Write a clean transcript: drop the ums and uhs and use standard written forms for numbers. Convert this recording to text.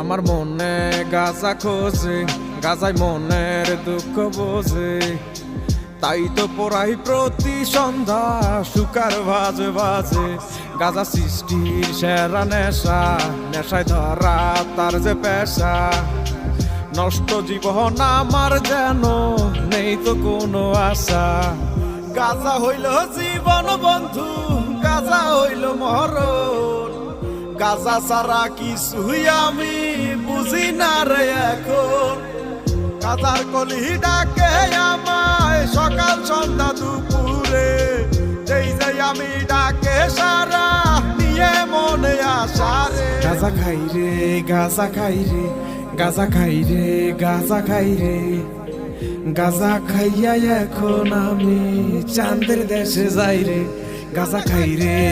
আমার মনে গাজা খোঁজে, গাজায় মনের দুঃখ বোঝে, তাই তো পড়াই প্রতি সন্ধ্যা সুকার বাজে বাজে। গাজা সৃষ্টির সেরা নেশা, নেশায় ধরা তার যে পেশা। নষ্ট জীবন আমার যেন নেই তো কোনো আশা। গাজা হইল জীবন বন্ধু, গাজা হইল মরণ। গাজা ছাড়া কিছুই আমি বুঝি না রে এখন। গাজার কলি ডাকে আমায় সকাল সন্ধ্যা দুপুরে, যেই যাই আমি ডাকে সারা নিয়ে মনে আশা রে। গাজা খাই রে, গাজা খাই রে, গাজা খাই রে, গাজা খাই রে। গাজা খাইয়া এখন আমি চাঁদের দেশে যাই রে। গাজা খাই রে।